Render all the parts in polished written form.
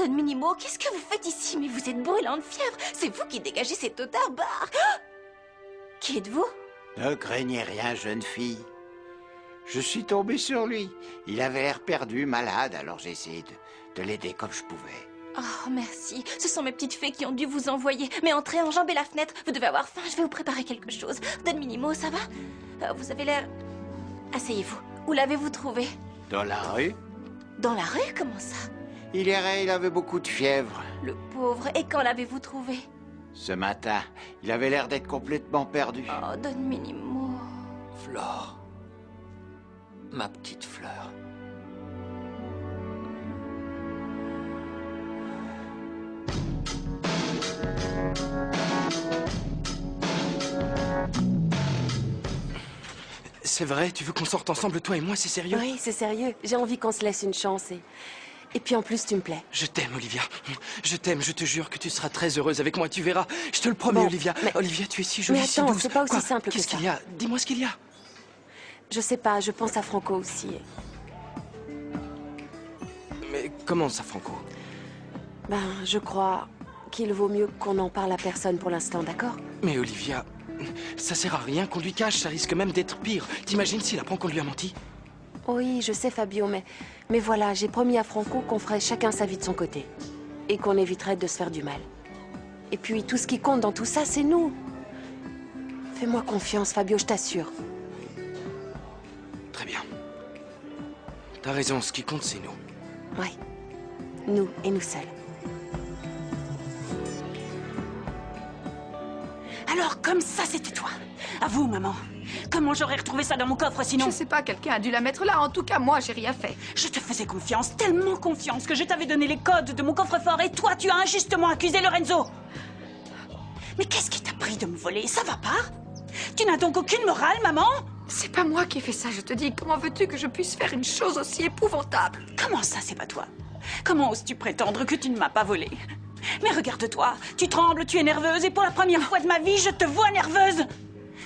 Don Minimo, qu'est-ce que vous faites ici? Mais vous êtes brûlant de fièvre. C'est vous qui dégagez cette odeur barre. Qui êtes-vous? Ne craignez rien, jeune fille. Je suis tombé sur lui. Il avait l'air perdu, malade, alors j'ai essayé de l'aider comme je pouvais. Oh, merci. Ce sont mes petites fées qui ont dû vous envoyer. Mais entrez, enjambez la fenêtre. Vous devez avoir faim, je vais vous préparer quelque chose. Don Minimo, ça va? Vous avez l'air... Asseyez-vous. Où l'avez-vous trouvé? Dans la rue? Dans la rue? Comment ça? Il errait, il avait beaucoup de fièvre. Le pauvre. Et quand l'avez-vous trouvé? Ce matin, il avait l'air d'être complètement perdu. Oh, Don Minimo... Flore. Ma petite fleur. C'est vrai, tu veux qu'on sorte ensemble, toi et moi, c'est sérieux? Oui, c'est sérieux. J'ai envie qu'on se laisse une chance et puis en plus, tu me plais. Je t'aime, Olivia. Je t'aime, je te jure que tu seras très heureuse avec moi, tu verras. Je te le promets, Bon, Olivia. mais... Olivia, tu es si jolie, mais si attends, douce. c'est pas aussi Quoi? simple que ça. Qu'est-ce qu'il y a? Dis-moi ce qu'il y a. Je sais pas, je pense à Franco aussi. Mais comment ça, Franco? Ben, je crois qu'il vaut mieux qu'on n'en parle à personne pour l'instant, d'accord? Mais Olivia, ça sert à rien qu'on lui cache, ça risque même d'être pire. T'imagines s'il apprend qu'on lui a menti? Oui, je sais, Fabio, mais voilà, j'ai promis à Franco qu'on ferait chacun sa vie de son côté. Et qu'on éviterait de se faire du mal. Et puis, tout ce qui compte dans tout ça, c'est nous. Fais-moi confiance, Fabio, je t'assure. Très bien. T'as raison, ce qui compte, c'est nous. Oui. Nous et nous seuls. Alors, comme ça, c'était toi. À vous, maman. Comment j'aurais retrouvé ça dans mon coffre, sinon? Je sais pas, quelqu'un a dû la mettre là. En tout cas, moi, j'ai rien fait. Je te faisais confiance, tellement confiance, que je t'avais donné les codes de mon coffre-fort et toi, tu as injustement accusé Lorenzo. Mais qu'est-ce qui t'a pris de me voler? Ça va pas? Tu n'as donc aucune morale, maman? C'est pas moi qui ai fait ça, je te dis. Comment veux-tu que je puisse faire une chose aussi épouvantable? Comment ça, c'est pas toi? Comment oses-tu prétendre que tu ne m'as pas volé? Mais regarde-toi, tu trembles, tu es nerveuse, et pour la première fois de ma vie, je te vois nerveuse.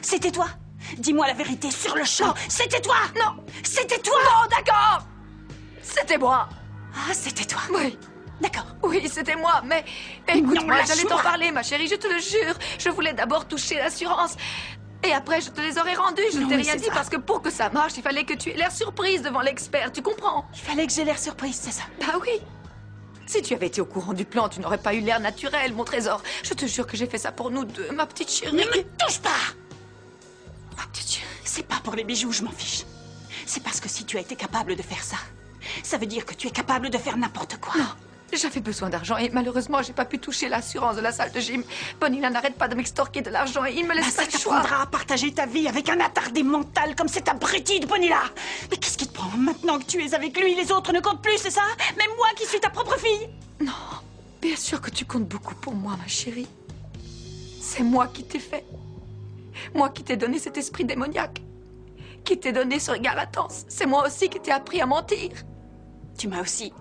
C'était toi? Dis-moi la vérité sur le champ. C'était toi? Non. C'était toi? Non, d'accord. C'était moi. Ah, c'était toi? Oui. D'accord. Oui, c'était moi, mais écoute-moi, Non, j'allais t'en lâche-moi. parler, ma chérie, je te le jure. Je voulais d'abord toucher l'assurance. Et après, je te les aurais rendus. Je Non, t'ai mais rien c'est dit ça. parce que pour que ça marche, il fallait que tu aies l'air surprise devant l'expert, tu comprends? Il fallait que j'ai l'air surprise, c'est ça? Bah oui. Si tu avais été au courant du plan, tu n'aurais pas eu l'air naturel, mon trésor. Je te jure que j'ai fait ça pour nous deux, ma petite chérie. Ne me touche pas! Ma petite chérie. C'est pas pour les bijoux, je m'en fiche. C'est parce que si tu as été capable de faire ça, ça veut dire que tu es capable de faire n'importe quoi. Non, j'avais besoin d'argent et malheureusement, j'ai pas pu toucher l'assurance de la salle de gym. Bonilla n'arrête pas de m'extorquer de l'argent et il me Bah, laisse ça pas le choix. t'apprendra à partager ta vie avec un attardé mental comme cet abruti de Bonilla. Mais qu'est-ce qui te prend? Maintenant que tu es avec lui, les autres ne comptent plus, c'est ça? Même moi qui suis ta propre fille. Non, bien sûr que tu comptes beaucoup pour moi, ma chérie. C'est moi qui t'ai fait. Moi qui t'ai donné cet esprit démoniaque. Qui t'ai donné ce regard intense. C'est moi aussi qui t'ai appris à mentir. Tu m'as aussi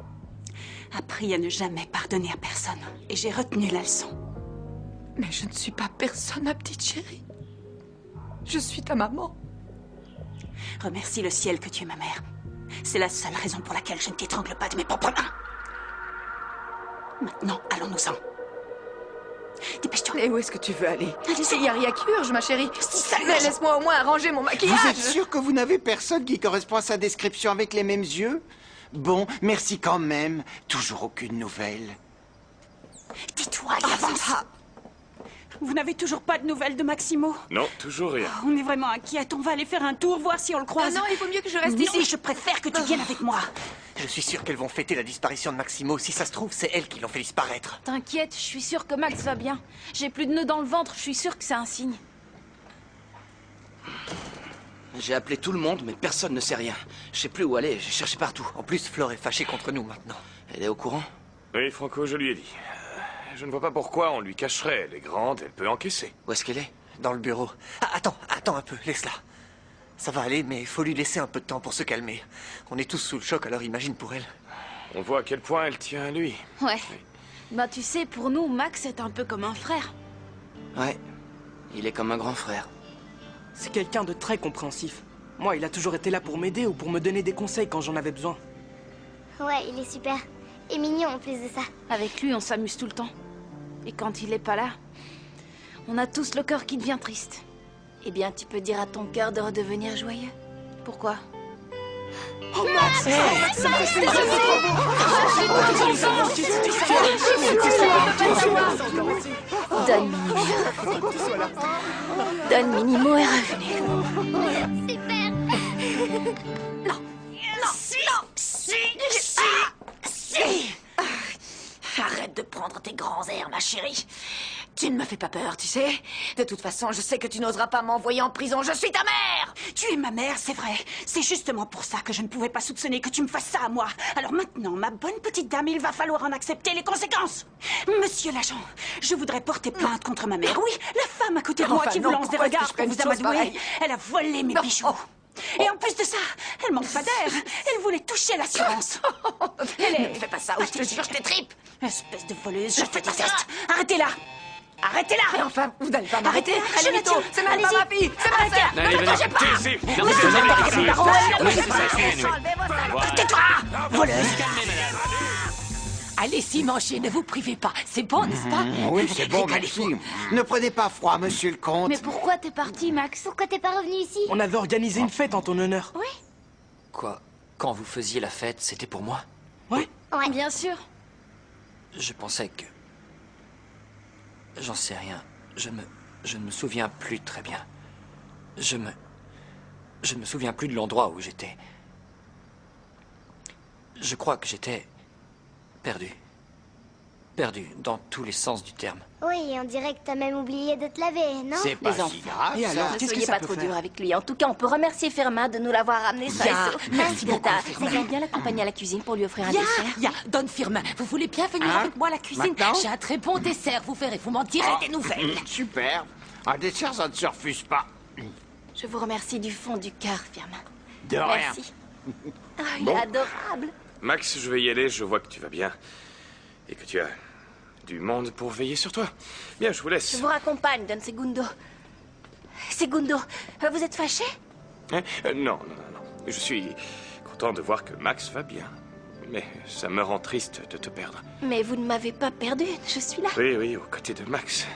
appris à ne jamais pardonner à personne. Et j'ai retenu la leçon. Mais je ne suis pas personne, ma petite chérie. Je suis ta maman. Remercie le ciel que tu es ma mère. C'est la seule raison pour laquelle je ne t'étrangle pas de mes propres mains. Maintenant, allons-nous-en. Dépêche-toi. Et où est-ce que tu veux aller? Allez-y. Il n'y a rien qui urge, ma chérie. Ça Mais urge. laisse-moi au moins arranger mon maquillage. Vous êtes sûr que vous n'avez personne qui correspond à sa description avec les mêmes yeux? Bon, merci quand même. Toujours aucune nouvelle. Dis-toi, allez, avance. Vous n'avez toujours pas de nouvelles de Maximo? Non, toujours rien. On est vraiment inquiète. On va aller faire un tour, voir si on le Ah croise. non, il vaut mieux que je reste Non, ici. je préfère que tu viennes avec moi. Je suis sûr qu'elles vont fêter la disparition de Maximo. Si ça se trouve, c'est elles qui l'ont fait disparaître. T'inquiète, je suis sûre que Max va bien. J'ai plus de nœuds dans le ventre, je suis sûre que c'est un signe. J'ai appelé tout le monde, mais personne ne sait rien. Je sais plus où aller, j'ai cherché partout. En plus, Flore est fâchée contre nous maintenant. Elle est au courant? Oui, Franco, je lui ai dit. Je ne vois pas pourquoi on lui cacherait. Elle est grande, elle peut encaisser. Où est-ce qu'elle est? Dans le bureau. Ah, attends un peu, laisse-la. Ça va aller, mais il faut lui laisser un peu de temps pour se calmer. On est tous sous le choc, alors imagine pour elle. On voit à quel point elle tient à lui. Ouais. Bah tu sais, pour nous, Max est un peu comme un frère. Ouais, il est comme un grand frère. C'est quelqu'un de très compréhensif. Moi, il a toujours été là pour m'aider ou pour me donner des conseils quand j'en avais besoin. Ouais, il est super. Et mignon en plus de ça. Avec lui, on s'amuse tout le temps. Et quand il est pas là, on a tous le cœur qui devient triste. Eh bien, tu peux dire à ton cœur de redevenir joyeux. Pourquoi? Oh Max! Don Minimo est revenu. Super. Non, si. Arrête de prendre tes grands airs, ma chérie. Tu ne me fais pas peur, tu sais. De toute façon, je sais que tu n'oseras pas m'envoyer en prison. Je suis ta mère! Tu es ma mère, c'est vrai. C'est justement pour ça que je ne pouvais pas soupçonner que tu me fasses ça à moi. Alors maintenant, ma bonne petite dame, il va falloir en accepter les conséquences. Monsieur l'agent, je voudrais porter plainte contre ma mère. Oui, la femme à côté de moi qui vous lance des regards pour vous amadouer. Elle a volé mes bijoux. Et en plus de ça, elle manque pas d'air. Elle voulait toucher l'assurance. Ne fais pas ça, ou je te jure, je t'étripe. Espèce de voleuse, je te déteste. Arrêtez-la. Arrêtez-la. Mais enfin, vous n'allez pas m'arrêter. Je la tiens. C'est même pas ma fille. C'est ma sœur. Allez, venez, ici. Tais-toi, voleuse. Allez-y, mangez, ne vous privez pas. C'est bon, n'est-ce pas? Oui, c'est bon, merci. Ne prenez pas froid, monsieur le comte. Mais pourquoi t'es parti, Max? Pourquoi t'es pas revenu ici? On avait organisé une fête en ton honneur. Oui. Quoi? Quand vous faisiez la fête, c'était pour moi? Oui. Ouais. Bien sûr. Je pensais que... J'en sais rien. Je ne me souviens plus très bien. Je ne me souviens plus de l'endroit où j'étais. Je crois que j'étais... perdu. Perdu, dans tous les sens du terme. Oui, on dirait que t'as même oublié de te laver, non? C'est pas Les si enfants. grave, Et ça. alors, Ne qu'est-ce que soyez ça pas peut trop faire? dur avec lui. En tout cas, on peut remercier Firmin de nous l'avoir ramené ça et ça. Merci beaucoup, Ça va bien l'accompagner à la cuisine pour lui offrir un dessert. Ya, Don Firmin, vous voulez bien venir Hein? avec moi à la cuisine? Maintenant? J'ai un très bon dessert, vous verrez, vous m'en direz des nouvelles. Super. Un dessert, ça ne se refuse pas. Je vous remercie du fond du cœur, Firmin. De rien. Merci. Ah, il est adorable. Max, je vais y aller. Je vois que tu vas bien. Et que tu as du monde pour veiller sur toi. Bien, je vous laisse. Je vous raccompagne, Don Segundo. Segundo, vous êtes fâché? Hein? Non. Je suis content de voir que Max va bien. Mais ça me rend triste de te perdre. Mais vous ne m'avez pas perdu, je suis là. Oui, aux côtés de Max.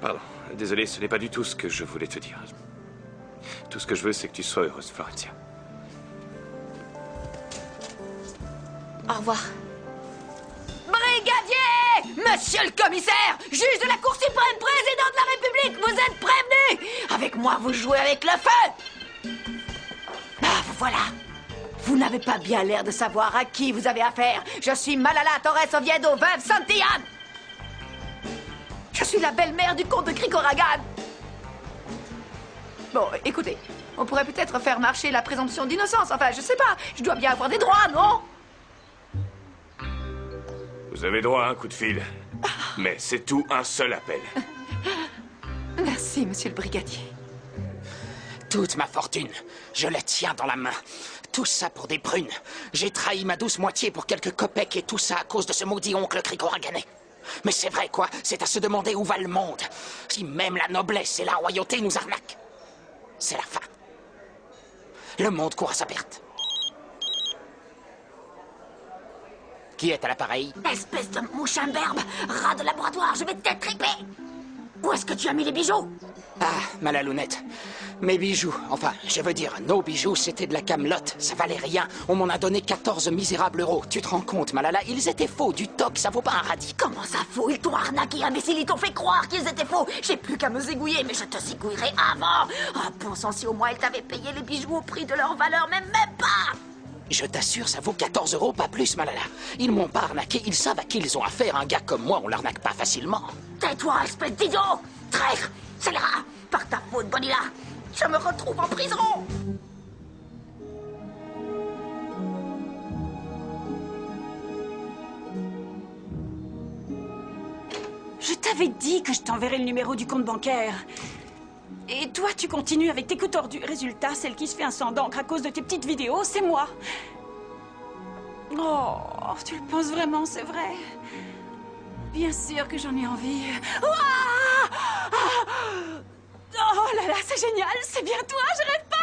Pardon, désolé, ce n'est pas du tout ce que je voulais te dire. Tout ce que je veux, c'est que tu sois heureuse, Florencia. Au revoir. Brigadier! Monsieur le commissaire! Juge de la Cour suprême, président de la République, vous êtes prévenus! Avec moi, vous jouez avec le feu! Ah, vous voilà! Vous n'avez pas bien l'air de savoir à qui vous avez affaire. Je suis Malala Torres Oviedo, veuve Santillane! Je suis la belle-mère du comte de Krikoragan! Bon, écoutez, on pourrait peut-être faire marcher la présomption d'innocence. Enfin, je sais pas, je dois bien avoir des droits, non? Vous avez droit à un coup de fil. Mais c'est tout un seul appel. Merci, monsieur le brigadier. Toute ma fortune, je la tiens dans la main. Tout ça pour des prunes. J'ai trahi ma douce moitié pour quelques copecs et tout ça à cause de ce maudit oncle Krikoraganais. Mais c'est vrai, quoi, c'est à se demander où va le monde. Si même la noblesse et la royauté nous arnaquent. C'est la fin. Le monde court à sa perte. Qui est à l'appareil? Espèce de mouche imberbe, rat de laboratoire, je vais t'étriper. Où est-ce que tu as mis les bijoux? Ah, Malalounette. Mes bijoux, enfin, je veux dire, nos bijoux, c'était de la camelote. Ça valait rien. On m'en a donné 14 misérables euros. Tu te rends compte, Malala? Ils étaient faux, du toc, ça vaut pas un radis. Comment ça faux? Ils t'ont arnaqué, imbécile, ils t'ont fait croire qu'ils étaient faux. J'ai plus qu'à me zigouiller, mais je te zigouillerai avant. Ah, bon sang, si au moins ils t'avaient payé les bijoux au prix de leur valeur, mais même pas. Je t'assure, ça vaut 14 euros, pas plus, Malala. Ils m'ont pas arnaqué, ils savent à qui ils ont affaire. Un gars comme moi, on l'arnaque pas facilement. Tais-toi, espèce d'idiot! Traître! Scélérat! Par ta faute, Bonilla! Je me retrouve en prison! Je t'avais dit que je t'enverrais le numéro du compte bancaire. Et toi, tu continues avec tes coups tordus. Résultat, celle qui se fait un sang d'encre à cause de tes petites vidéos, c'est moi. Oh, tu le penses vraiment, c'est vrai? Bien sûr que j'en ai envie. Ouah! Oh là là, c'est génial, c'est bien toi, je rêve pas.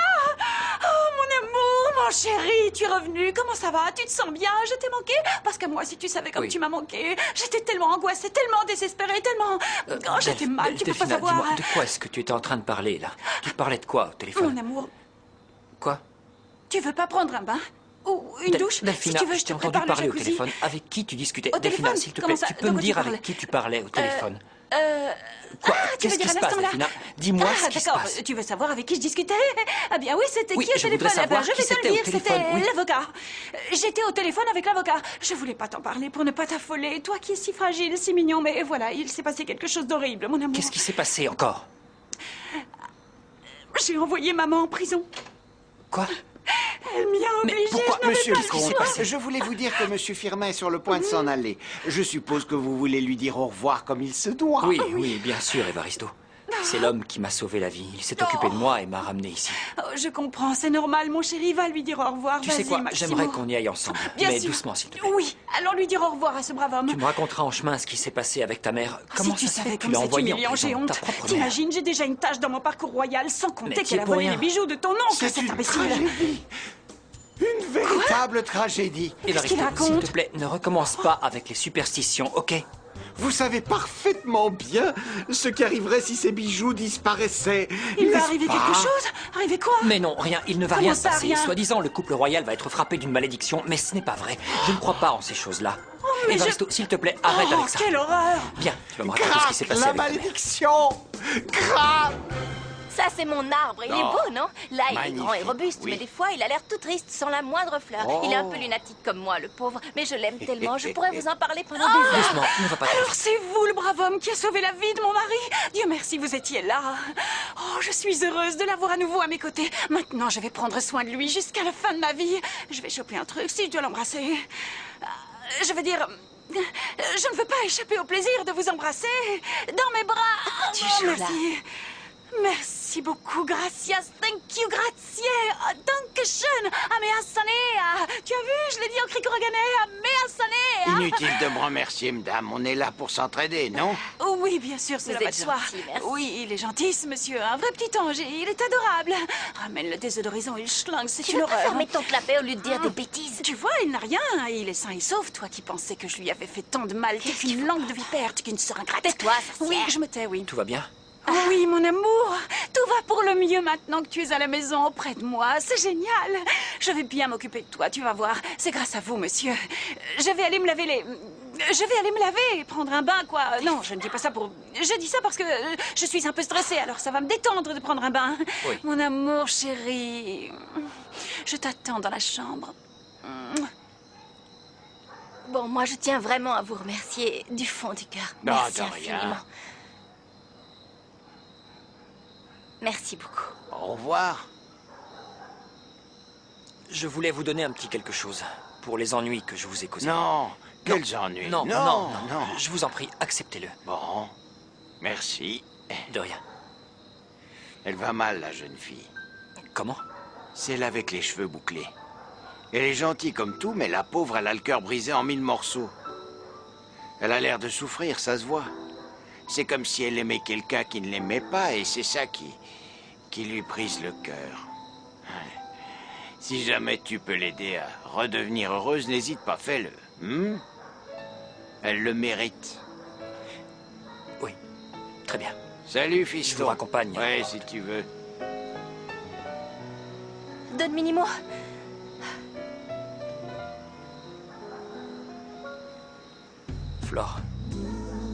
Oh, mon amour, Mon chéri, tu es revenu. Comment ça va? Tu te sens bien? Je t'ai manqué? Parce que moi, si tu savais comme Oui. tu m'as manqué, j'étais tellement angoissée, tellement désespérée, tellement... Oh, j'étais mal, tu peux pas Delphina, savoir. dis-moi, de quoi est-ce que tu étais en train de parler, là? Tu parlais de quoi au téléphone? Mon amour, Quoi? tu veux pas prendre un bain? Ou une douche? Delphina, Si tu veux, je je t'ai te entendu prépare le parler au jacuzzi. téléphone. Avec qui tu discutais? Au Delphina, téléphone? s'il te Comment plaît, ça? tu peux De me quoi tu dire parles? avec qui tu parlais au téléphone? Quoi? Qu'est-ce Tu veux qui dire à se passe, l'instant là? Delphina? Dis-moi Ah, ce qui se d'accord. passe. Tu veux savoir avec qui je discutais? Ah bien oui, c'était Oui, qui au je voudrais téléphone? savoir Je qui vais te c'était le au dire, téléphone, c'était oui. l'avocat. J'étais au téléphone avec l'avocat. Je voulais pas t'en parler pour ne pas t'affoler. Toi qui es si fragile, si mignon, mais voilà, il s'est passé quelque chose d'horrible, mon amour. Qu'est-ce qui s'est passé encore? J'ai envoyé maman en prison. Quoi? Elle m'y a Mais obligée, pourquoi, je n'avais Monsieur pas le le comte, choix. je voulais vous dire que Monsieur Firmin est sur le point de s'en aller. Je suppose que vous voulez lui dire au revoir comme il se doit. Oui, oui, bien sûr, Evaristo. C'est l'homme qui m'a sauvé la vie. Il s'est occupé de moi et m'a ramené ici. Oh, je comprends, c'est normal, mon chéri. Va lui dire au revoir. Tu sais Vas-y, quoi? Maximo. J'aimerais qu'on y aille ensemble. Bien mais sûr. doucement, s'il te plaît. Oui, allons lui dire au revoir à ce brave homme. Tu me raconteras en chemin ce qui s'est passé avec ta mère. Comment si tu ça se fait savais que tu comme l'as c'est envoyée en humiliant, j'ai prison, honte. ta propre mère? T'imagines, j'ai déjà une tâche dans mon parcours royal, sans compter Mais tu qu'elle es a pour volé rien. les bijoux de ton oncle, C'est cet une imbécile. tragédie. Une véritable tragédie. Evaristo, qu'il raconte? s'il te plaît, ne recommence pas avec les superstitions, ok? Vous savez parfaitement bien ce qui arriverait si ces bijoux disparaissaient. Il va n'est-ce arriver pas? quelque chose? Arriver quoi? Mais non, rien, il ne va Comment rien se ça, passer. rien? Soi-disant, le couple royal va être frappé d'une malédiction, mais ce n'est pas vrai. Je ne crois pas en ces choses-là. mais Evaristo, s'il te plaît, arrête Oh, avec ça. quelle horreur! Bien, tu vas me raconter ce qui s'est Crac, passé la avec ta mère. malédiction. Crac. Ça, c'est mon arbre. Il est Oh. beau, non? Là, il est grand et Magnifique, robuste, oui. mais des fois, il a l'air tout triste, sans la moindre fleur. Oh. Il est un peu lunatique comme moi, le pauvre. Mais je l'aime tellement. Je pourrais vous en parler pendant des heures. Doucement, ne va pas trop Alors vite. c'est vous le brave homme qui a sauvé la vie de mon mari. Dieu merci, vous étiez là. Oh, je suis heureuse de l'avoir à nouveau à mes côtés. Maintenant, je vais prendre soin de lui jusqu'à la fin de ma vie. Je vais choper un truc si je dois l'embrasser. Je veux dire... Je ne veux pas échapper au plaisir de vous embrasser dans mes bras. tu Oh, joues merci. Merci beaucoup, gracias, thank you, grazie, dankeschön, ameasanea. Tu as vu, je l'ai dit en cricoragané, ameasanea. Inutile de me remercier, madame. On est là pour s'entraider, non? Oh oui, bien sûr, Vous cela va êtes de soi. gentil, merci. Oui, il est gentil, ce monsieur. Un vrai petit ange. Il est adorable. Ramène le désodorisant et le schlingue, c'est Tu une veux pas horreur. fermer ton clapet au lieu de dire des bêtises? Tu vois, il n'a rien. Il est sain et sauf. Toi qui pensais que je lui avais fait tant de mal. T'es qu'une langue de vipère. Tu es qu'une sœur ingrate. Tais-toi, sorcière. Oui, je me tais, oui. Tout va bien? Oh oui, mon amour. Tout va pour le mieux maintenant que tu es à la maison auprès de moi. C'est génial. Je vais bien m'occuper de toi, tu vas voir. C'est grâce à vous, monsieur. Je vais aller me laver les... Je vais aller me laver et prendre un bain, quoi. Non, je ne dis pas ça pour... Je dis ça parce que je suis un peu stressée, alors ça va me détendre de prendre un bain. Oui. Mon amour chéri, je t'attends dans la chambre. Bon, moi, je tiens vraiment à vous remercier du fond du cœur. Non, Merci de rien. infiniment. Merci beaucoup. Au revoir. Je voulais vous donner un petit quelque chose pour les ennuis que je vous ai causés. Non, quels ennuis. Non, non, non, non. Je vous en prie, acceptez-le. Bon, merci. De rien. Elle va mal, la jeune fille. Comment? Celle avec les cheveux bouclés. Elle est gentille comme tout, mais la pauvre, elle a le cœur brisé en 1000 morceaux. Elle a l'air de souffrir, ça se voit. C'est comme si elle aimait quelqu'un qui ne l'aimait pas, et c'est ça qui lui brise le cœur. Si jamais tu peux l'aider à redevenir heureuse, n'hésite pas, fais-le. Elle le mérite. Oui, très bien. Salut, fiston. Je vous raccompagne. Ouais, si tu veux. Don Minimo. Flore,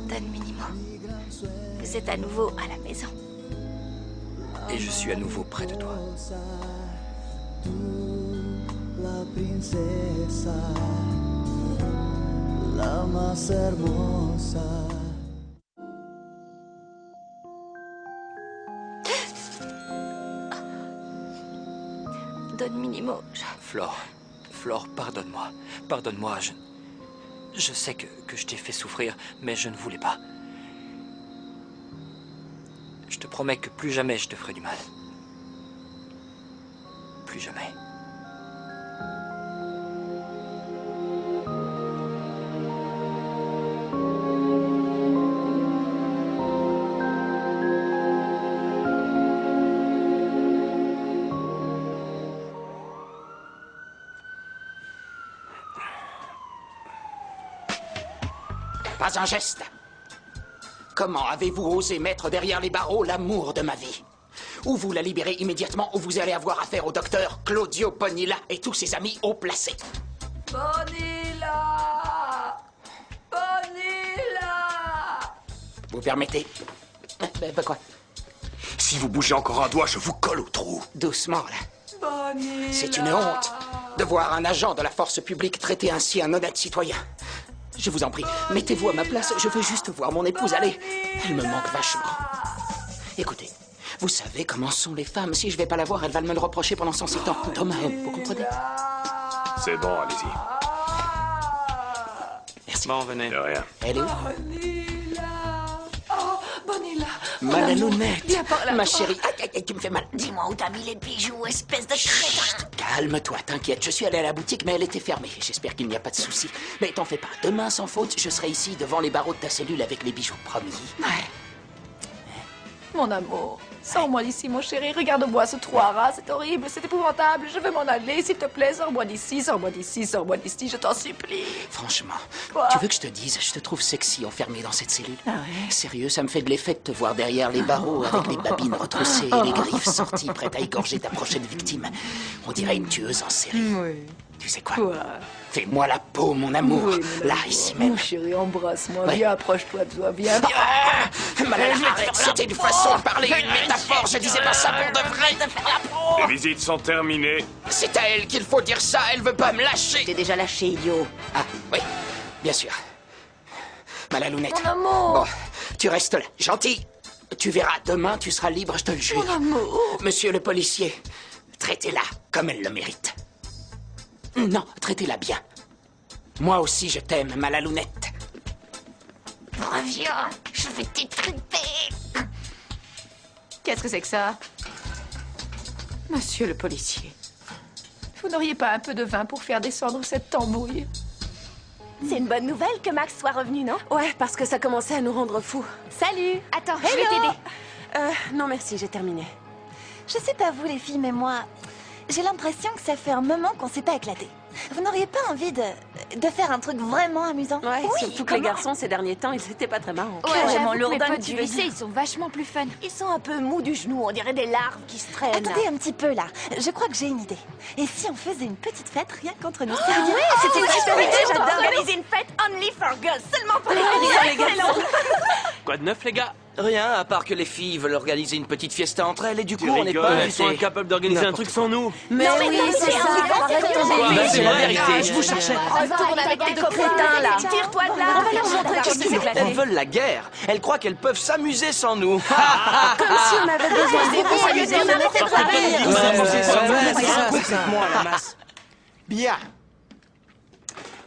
Don Minimo. Vous êtes à nouveau à la maison. et je suis à nouveau près de toi. La princesa, la más hermosa. Don Minimo, Flore, pardonne-moi. Pardonne-moi, je sais que je t'ai fait souffrir, mais je ne voulais pas. Je te promets que plus jamais je te ferai du mal. Plus jamais. Pas un geste. Comment avez-vous osé mettre derrière les barreaux l'amour de ma vie? Ou vous la libérez immédiatement, ou vous allez avoir affaire au docteur Claudio Bonilla et tous ses amis haut placés. Bonilla! Bonilla! Vous permettez? Quoi? Si vous bougez encore un doigt, je vous colle au trou. Doucement, là. Bonilla! C'est une honte de voir un agent de la force publique traiter ainsi un honnête citoyen. Je vous en prie, mettez-vous à ma place, je veux juste voir mon épouse aller. Elle me manque vachement. Écoutez, vous savez comment sont les femmes. Si je vais pas la voir, elle va me le reprocher pendant 107 ans. Thomas, vous comprenez? C'est bon, allez-y. Merci. Bon, venez. De rien. Elle est où? Oh, Bonilla! Malalounette. Viens par là, Ma toi. chérie, tu me fais mal. Dis-moi où t'as mis les bijoux, espèce de crétin. Calme-toi, t'inquiète. Je suis allé à la boutique, mais elle était fermée. J'espère qu'il n'y a pas de souci. Mais t'en fais pas. Demain, sans faute, je serai ici devant les barreaux de ta cellule avec les bijoux promis. Ouais. Mon amour, sors-moi d'ici, mon chéri. Regarde-moi ce trou à rats, c'est horrible, c'est épouvantable. Je veux m'en aller, s'il te plaît. Sors-moi d'ici, sors-moi d'ici, sors-moi d'ici, je t'en supplie. Franchement, Quoi? tu veux que je te dise, je te trouve sexy enfermée dans cette cellule. Ah ouais? Sérieux, ça me fait de l'effet de te voir derrière les barreaux avec les babines retroussées et les griffes sorties prêtes à égorger ta prochaine victime. On dirait une tueuse en série. Oui. Tu sais quoi? Quoi? Fais-moi la peau, mon amour. Oui, mon Là, amour. ici même. Mon chéri, embrasse-moi. Ouais. Viens, approche-toi de toi, viens. Malala, arrête, c'était une façon de parler, une métaphore. Je disais pas ça pour de vrai. Les visites sont terminées. C'est à elle qu'il faut dire ça, elle veut pas me lâcher. T'es déjà lâché, idiot. Ah, oui, bien sûr. Malalounette. Mon amour. Bon, tu restes là, gentil. Tu verras, demain, tu seras libre, je te le jure. Mon amour. Monsieur le policier, traitez-la comme elle le mérite. Non, traitez-la bien. Moi aussi, je t'aime, Malalounette. Reviens, je vais t'étriper. Qu'est-ce que c'est que ça? Monsieur le policier, vous n'auriez pas un peu de vin pour faire descendre cette tambouille? C'est une bonne nouvelle que Max soit revenu, non? Ouais, parce que ça commençait à nous rendre fous. Salut. Attends, je vais t'aider. Non merci, j'ai terminé. Je sais pas vous les filles, mais moi, j'ai l'impression que ça fait un moment qu'on s'est pas éclaté. Vous n'auriez pas envie de faire un truc vraiment amusant? Ouais, oui, surtout que les garçons, ces derniers temps, ils étaient pas très marrants. Carrément j'avoue que lourdins, mes potes tu du veux lycée, dire. ils sont vachement plus fun. Ils sont un peu mous du genou, on dirait des larves qui se traînent. Attendez un petit peu là, je crois que j'ai une idée. Et si on faisait une petite fête rien qu'entre nous? Sérieux? C'était une super idée, j'adore organiser une fête only for girls, seulement pour les filles. Quoi de neuf, les gars? Rien, à part que les filles veulent organiser une petite fiesta entre elles et du coup, Tu on n'est rigoles, pas elles sont invités. incapables d'organiser un N'importe truc sans nous. Mais oui, c'est ça. Arrête ton Bah, délire. c'est la vérité. Je vous cherchais. Retourne avec tes crétins là. Tire-toi de là. On va leur montrer qu'est-ce que c'est que la Elles vie. veulent la guerre. Elles croient qu'elles peuvent s'amuser sans nous. Comme si on avait besoin de vous s'amuser, on arrêtait de rire. Moi, la masse. Bien.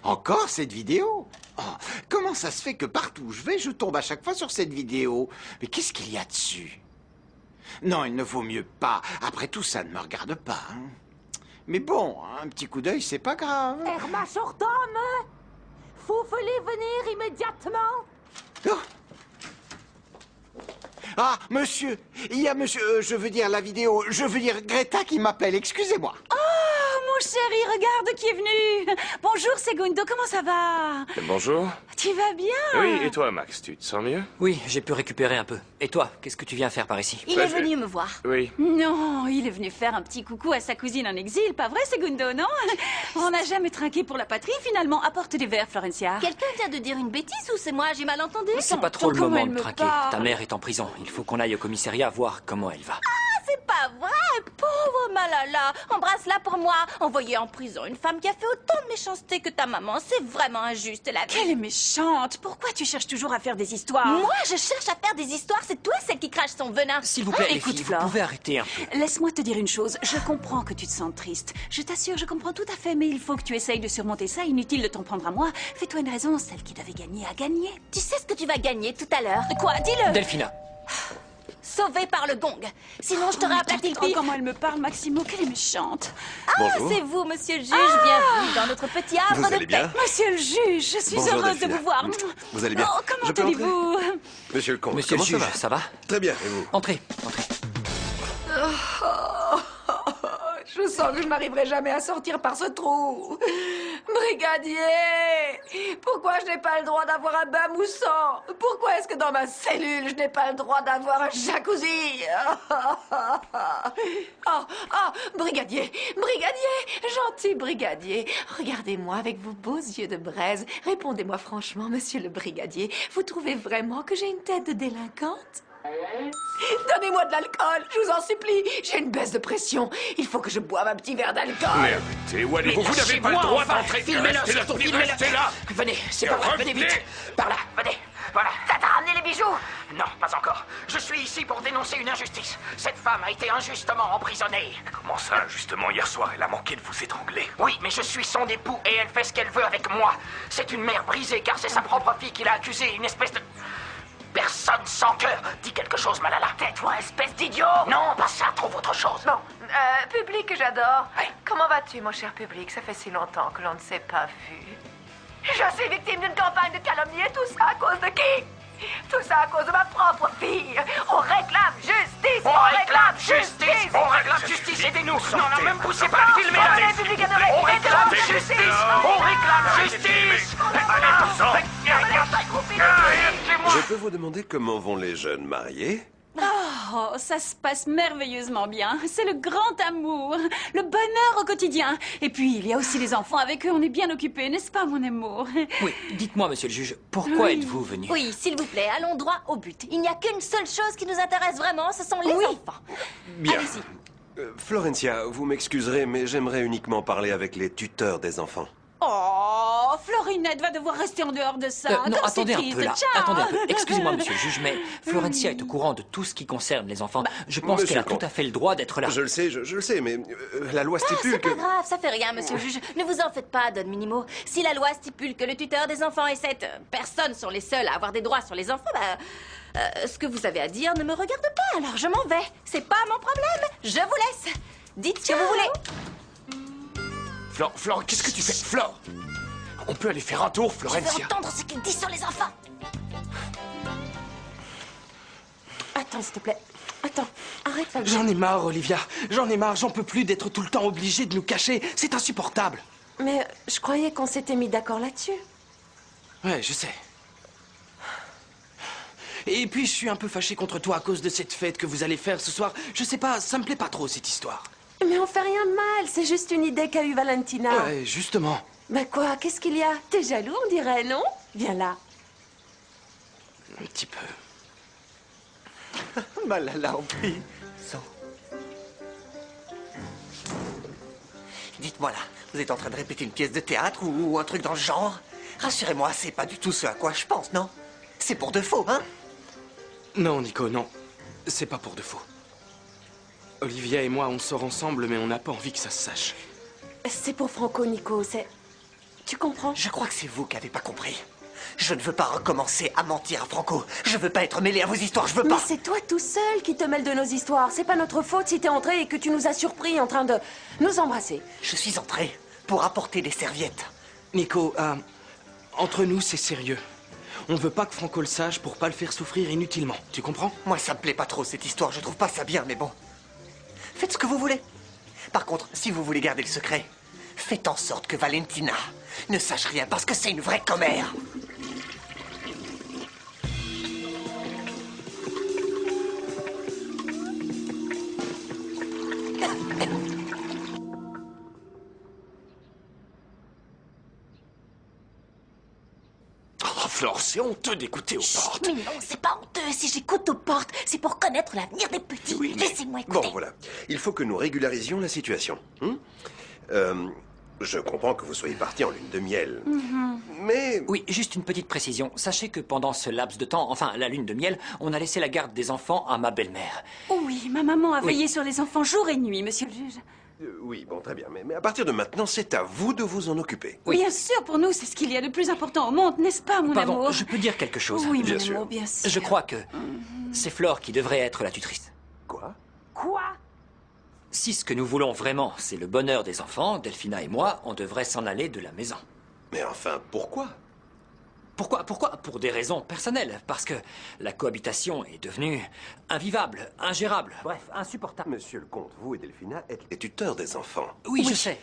Encore cette vidéo? Oh, comment ça se fait que partout où je vais, je tombe à chaque fois sur cette vidéo? Mais qu'est-ce qu'il y a dessus? Non, il ne vaut mieux pas. Après tout, ça ne me regarde pas. Hein. Mais bon, un petit coup d'œil, c'est pas grave. Hermachordome, vous voulez venir immédiatement? Oh. Ah, monsieur, il y a monsieur, je veux dire la vidéo, je veux dire Greta qui m'appelle, excusez-moi. Oh, mon chéri, regarde qui est venu. Bonjour, Segundo, comment ça va? Bonjour. Tu vas bien? Oui, et toi, Max, tu te sens mieux? Oui, j'ai pu récupérer un peu. Et toi, qu'est-ce que tu viens faire par ici? Il Bah, est je- venu me voir. Oui. Non, il est venu faire un petit coucou à sa cousine en exil, pas vrai, Segundo, non? On n'a jamais trinqué pour la patrie, finalement. Apporte des verres, Florencia. Quelqu'un vient de dire une bêtise ou c'est moi, j'ai mal entendu? C'est pas trop le comment moment elle de me trinquer. parle. Ta mère est en prison. Il faut qu'on aille au commissariat voir comment elle va. C'est pas vrai, pauvre Malala. Embrasse-la pour moi. Envoyer en prison une femme qui a fait autant de méchanceté que ta maman, c'est vraiment injuste, la vie. Quelle est méchante. Pourquoi tu cherches toujours à faire des histoires? Moi, je cherche à faire des histoires, c'est toi celle qui crache son venin. S'il vous plaît, les écoute, filles, Flore. vous pouvez arrêter un peu. Laisse-moi te dire une chose. Je comprends que tu te sens triste. Je t'assure, je comprends tout à fait, mais il faut que tu essayes de surmonter ça. Inutile de t'en prendre à moi. Fais-toi une raison, celle qui devait gagner a gagné. Tu sais ce que tu vas gagner tout à l'heure? Quoi? Dis-le. Delphina, Sauvé par le gong. Sinon, je t'aurais aplati le Oh, pif. comment elle me parle, Maximo. Quelle est méchante. Ah, Bonjour. c'est vous, monsieur le juge. Bienvenue dans notre petit havre Vous de allez paix. bien? Monsieur le juge, je suis Bonjour, heureuse Delphina. de vous voir. Vous allez bien? Oh, comment Je peux allez-vous? Monsieur le comte, monsieur le comment juge, ça va? Très bien, et vous? Entrez, entrez. Je sens que je n'arriverai jamais à sortir par ce trou. Brigadier! Pourquoi je n'ai pas le droit d'avoir un bain moussant? Pourquoi est-ce que dans ma cellule, je n'ai pas le droit d'avoir un jacuzzi? Brigadier! Brigadier! Gentil brigadier! Regardez-moi avec vos beaux yeux de braise. Répondez-moi franchement, monsieur le brigadier. Vous trouvez vraiment que j'ai une tête de délinquante? Donnez-moi de l'alcool, je vous en supplie. J'ai une baisse de pression. Il faut que je boive un petit verre d'alcool. Mais arrêtez, où allez-vous? Vous n'avez pas le droit d'entrer. Filmez-le, Restez là, surtout, filmez-le. restez là. Venez, c'est pas vrai, venez vite. Par là, venez. Voilà. Ça t'a ramené les bijoux? Non, pas encore. Je suis ici pour dénoncer une injustice. Cette femme a été injustement emprisonnée. Comment ça, justement, hier soir, elle a manqué de vous étrangler? Oui, mais je suis son époux et elle fait ce qu'elle veut avec moi. C'est une mère brisée car c'est sa propre fille qui l'a accusée, une espèce de... Personne sans cœur. Dis quelque chose, Malala. Tais-toi, espèce d'idiot! Non, pas ça, trouve autre chose. Bon, public que j'adore. Oui. Comment vas-tu, mon cher public? Ça fait si longtemps que l'on ne s'est pas vu. Je suis victime d'une campagne de calomnie et tout ça à cause de qui? Tout ça à cause de ma propre fille. On réclame justice. On réclame justice. On réclame justice, aidez-nous. Non, même poussez pas le film. On réclame justice. On réclame justice. Je peux vous demander comment vont les jeunes mariés? Oh, ça se passe merveilleusement bien. C'est le grand amour, le bonheur au quotidien. Et puis, il y a aussi les enfants. Avec eux, on est bien occupés, n'est-ce pas, mon amour? Oui, dites-moi, monsieur le juge, pourquoi êtes-vous venu? Oui, s'il vous plaît, allons droit au but. Il n'y a qu'une seule chose qui nous intéresse vraiment, ce sont les enfants. Bien. Allez-y. Florencia, vous m'excuserez, mais j'aimerais uniquement parler avec les tuteurs des enfants. Oh, Florinette va devoir rester en dehors de ça. Non, Comme attendez c'est un peu triste. là. Ciao. Attendez un peu. Excusez-moi, monsieur le juge, mais Florencia est au courant de tout ce qui concerne les enfants. Je pense qu'elle a tout à fait le droit d'être là. Je le sais, je le sais, mais la loi stipule C'est que... pas grave, ça fait rien, monsieur le juge. Ne vous en faites pas, Don Minimo. Si la loi stipule que le tuteur des enfants et cette personne sont les seuls à avoir des droits sur les enfants, ce que vous avez à dire ne me regarde pas, alors je m'en vais. C'est pas mon problème. Je vous laisse. Dites ce que vous voulez. Flore, qu'est-ce que tu fais? Flore, on peut aller faire un tour, Je veux Florencia. entendre ce qu'il dit sur les enfants. Attends, s'il te plaît. Attends, arrête, Fabio. J'en ai marre, Olivia. J'en ai marre, j'en peux plus d'être tout le temps obligé de nous cacher. C'est insupportable. Mais je croyais qu'on s'était mis d'accord là-dessus. Ouais, je sais. Et puis, je suis un peu fâché contre toi à cause de cette fête que vous allez faire ce soir. Je sais pas, ça me plaît pas trop, cette histoire. Mais on fait rien de mal, c'est juste une idée qu'a eue Valentina. Ouais, justement. Ben quoi, qu'est-ce qu'il y a? T'es jaloux, on dirait, non? Viens là. Un petit peu. Malala, en prie. Dites-moi là, vous êtes en train de répéter une pièce de théâtre ou un truc dans le genre? Rassurez-moi, c'est pas du tout ce à quoi je pense, non? C'est pour de faux, hein? Non, Nico, non. C'est pas pour de faux. Olivia et moi, on sort ensemble, mais on n'a pas envie que ça se sache. C'est pour Franco, Nico, c'est... Tu comprends? Je crois que c'est vous qui n'avez pas compris. Je ne veux pas recommencer à mentir à Franco. Je veux pas être mêlé à vos histoires, je veux pas. Mais c'est toi tout seul qui te mêle de nos histoires. C'est pas notre faute si t'es entré et que tu nous as surpris en train de nous embrasser. Je suis entré pour apporter des serviettes. Nico, entre nous, c'est sérieux. On veut pas que Franco le sache pour pas le faire souffrir inutilement. Tu comprends? Moi, ça me plaît pas trop, cette histoire. Je trouve pas ça bien, mais bon. Faites ce que vous voulez. Par contre, si vous voulez garder le secret, faites en sorte que Valentina ne sache rien, parce que c'est une vraie commère. Oh, Flore, c'est honteux d'écouter aux portes. Mais non, c'est pas honteux. Si j'écoute aux portes, c'est pour connaître l'avenir des petits. Oui, mais... Laissez-moi écouter. Bon, voilà. Il faut que nous régularisions la situation. Je comprends que vous soyez parti en lune de miel. Mais... Oui, juste une petite précision. Sachez que pendant ce laps de temps, enfin la lune de miel, on a laissé la garde des enfants à ma belle-mère. Oh oui, ma maman a Oui. veillé sur les enfants jour et nuit, monsieur le juge. Oui, bon, très bien. Mais à partir de maintenant, c'est à vous de vous en occuper. Oui. Bien sûr, pour nous, c'est ce qu'il y a de plus important au monde, n'est-ce pas, mon Pardon, amour? je peux dire quelque chose? Oui, Bien mon sûr. amour, bien sûr. Je crois que c'est Flore qui devrait être la tutrice. Quoi? Quoi? Si ce que nous voulons vraiment, c'est le bonheur des enfants, Delphina et moi, on devrait s'en aller de la maison. Mais enfin, pourquoi? Pourquoi? Pour des raisons personnelles. Parce que la cohabitation est devenue invivable, ingérable, bref, insupportable. Monsieur le comte, vous et Delphina êtes les tuteurs des enfants. Oui, je sais.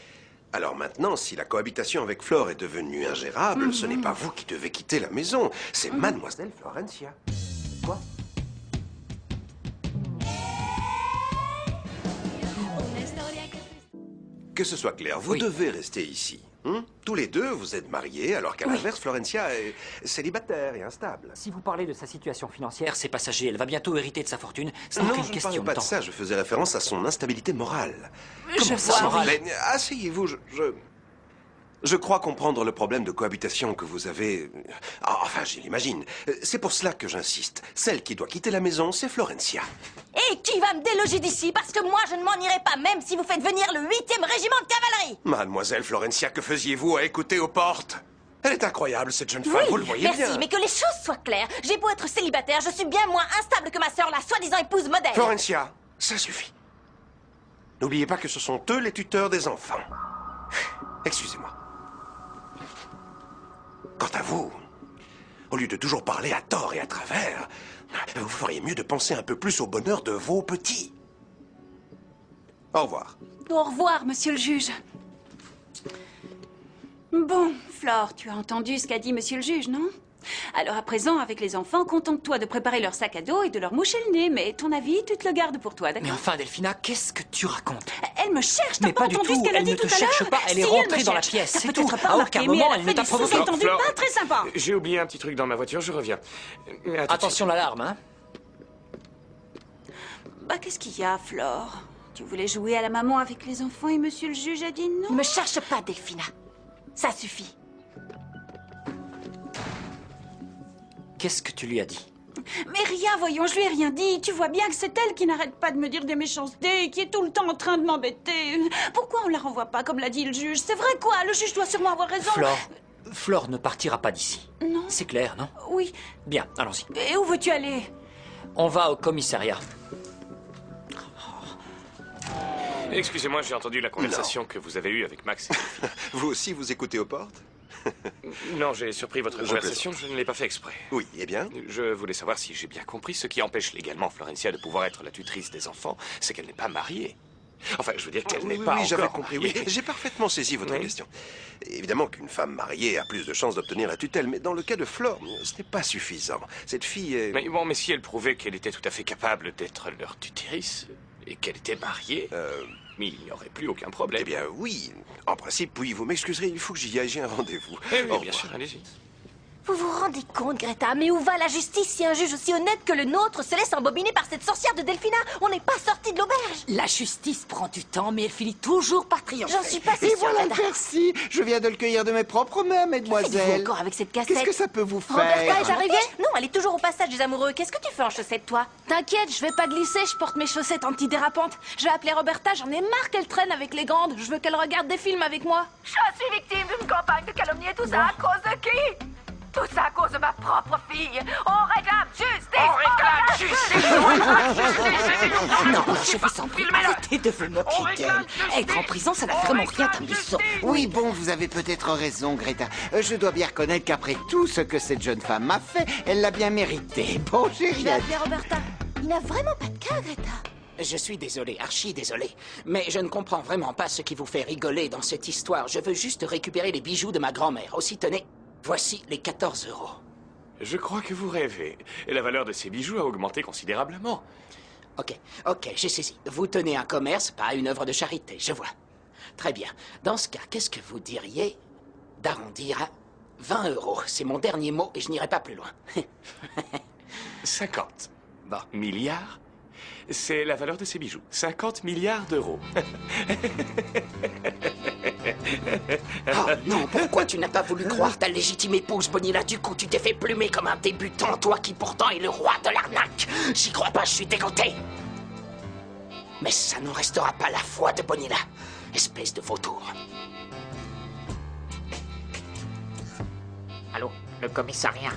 Alors maintenant, si la cohabitation avec Flore est devenue ingérable, ce n'est pas vous qui devez quitter la maison, c'est mademoiselle Florencia. Quoi? Que ce soit clair, vous devez rester ici. Tous les deux, vous êtes mariés, alors qu'à l'inverse, Florencia est célibataire et instable. Si vous parlez de sa situation financière, c'est passager. Elle va bientôt hériter de sa fortune. C'est Non, une je ne question parlais pas de de temps. ça, je faisais référence à son instabilité morale. Comment ça, morale? Mais asseyez-vous, je crois comprendre le problème de cohabitation que vous avez. Enfin, je l'imagine. C'est pour cela que j'insiste. Celle qui doit quitter la maison, c'est Florencia. Et qui va me déloger d'ici? Parce que moi, je ne m'en irai pas, même si vous faites venir le 8e régiment de cavalerie. Mademoiselle Florencia, que faisiez-vous à écouter aux portes? Elle est incroyable, cette jeune femme, Oui, vous le voyez merci, bien. mais que les choses soient claires. J'ai beau être célibataire, je suis bien moins instable que ma sœur, la soi-disant épouse modèle. Florencia, ça suffit. N'oubliez pas que ce sont eux les tuteurs des enfants. Excusez-moi. Quant à vous, au lieu de toujours parler à tort et à travers, vous feriez mieux de penser un peu plus au bonheur de vos petits. Au revoir. Au revoir, monsieur le juge. Bon, Flore, tu as entendu ce qu'a dit monsieur le juge, non? Alors à présent, avec les enfants, contente-toi de préparer leur sac à dos et de leur moucher le nez. Mais ton avis, tu te le gardes pour toi, d'accord? Mais enfin, Delphina, qu'est-ce que tu racontes? Elle me cherche, t'as Mais pas pas du entendu tout, ce qu'elle a elle dit ne tout te à l'heure? cherche pas, elle est Si, rentrée me dans la cherche. pièce, T'as c'est peut-être tout. pas À remarqué, aucun mais moment, elle a elle fait ne t'a des provoqué. sous-entendus Flore, pas très sympas. J'ai oublié un petit truc dans ma voiture, je reviens. Attention l'alarme, hein? Bah, qu'est-ce qu'il y a, Flore? Tu voulais jouer à la maman avec les enfants et monsieur le juge a dit non? Ne me cherche pas, Delphina. Ça suffit. Qu'est-ce que tu lui as dit? Mais rien, voyons, je lui ai rien dit. Tu vois bien que c'est elle qui n'arrête pas de me dire des méchancetés et qui est tout le temps en train de m'embêter. Pourquoi on la renvoie pas, comme l'a dit le juge? C'est vrai, quoi? Le juge doit sûrement avoir raison. Flore ne partira pas d'ici. Non. C'est clair, non? Oui. Bien, allons-y. Et où veux-tu aller? On va au commissariat. Excusez-moi, j'ai entendu la conversation que vous avez eue avec Max et Delphine. Vous aussi, vous écoutez aux portes? Non, j'ai surpris votre conversation, je ne l'ai pas fait exprès. Oui, eh bien? Je voulais savoir si j'ai bien compris. Ce qui empêche légalement Florencia de pouvoir être la tutrice des enfants, c'est qu'elle n'est pas mariée. Enfin, je veux dire qu'elle n'est pas Oui, j'avais encore compris, mariée. oui. J'ai parfaitement saisi votre question. Évidemment qu'une femme mariée a plus de chances d'obtenir la tutelle, mais dans le cas de Flore, ce n'est pas suffisant. Cette fille est... Mais si elle prouvait qu'elle était tout à fait capable d'être leur tutrice et qu'elle était mariée, mais il n'y aurait plus aucun problème. Eh bien, oui. En principe, oui. Vous m'excuserez, il faut que j'y aille, j'ai un rendez-vous. Eh oui, Au bien revoir. sûr, allez-y. Vous vous rendez compte, Greta? Mais où va la justice si un juge aussi honnête que le nôtre se laisse embobiner par cette sorcière de Delphina? On n'est pas sorti de l'auberge. La justice prend du temps, mais elle finit toujours par triompher. J'en suis pas Et sûre, voilà le Greta. persil. Je viens de le cueillir de mes propres mains, Faites-vous mesdemoiselle. encore avec cette cassette? Qu'est-ce que ça peut vous faire? Roberta est arrivée? Non, elle est toujours au passage des amoureux. Qu'est-ce que tu fais en chaussettes, toi? T'inquiète, je vais pas glisser, je porte mes chaussettes antidérapantes. Je vais appeler Roberta, j'en ai marre qu'elle traîne avec les grandes. Je veux qu'elle regarde des films avec moi. Je suis victime d'une campagne de calomnie et tout ça à cause de qui? Tout ça à cause de ma propre fille. On réclame justice. Non, je vous en prie, arrêtez de vous moquer d'elle. Être en prison, ça n'a vraiment rien d'un bisson. Oui, bon, vous avez peut-être raison, Greta. Je dois bien reconnaître qu'après tout ce que cette jeune femme m'a fait, elle l'a bien mérité. Bon, j'ai Je vais rien appeler Roberta. Il n'a vraiment pas de cas, Greta. Je suis désolé, archi désolé. Mais je ne comprends vraiment pas ce qui vous fait rigoler dans cette histoire. Je veux juste récupérer les bijoux de ma grand-mère. Aussi, tenez, voici les 14 €. Je crois que vous rêvez. Et la valeur de ces bijoux a augmenté considérablement. Ok, j'ai saisi. Vous tenez un commerce, pas une œuvre de charité, je vois. Très bien. Dans ce cas, qu'est-ce que vous diriez d'arrondir à 20 €? C'est mon dernier mot et je n'irai pas plus loin. 50 milliards, c'est la valeur de ces bijoux. 50 milliards d'euros. Oh non, pourquoi tu n'as pas voulu croire ta légitime épouse, Bonilla? Du coup, tu t'es fait plumer comme un débutant, toi qui pourtant es le roi de l'arnaque. J'y crois pas, je suis dégoûté. Mais ça n'en restera pas la foi de Bonilla, espèce de vautour. Allô, le commissariat.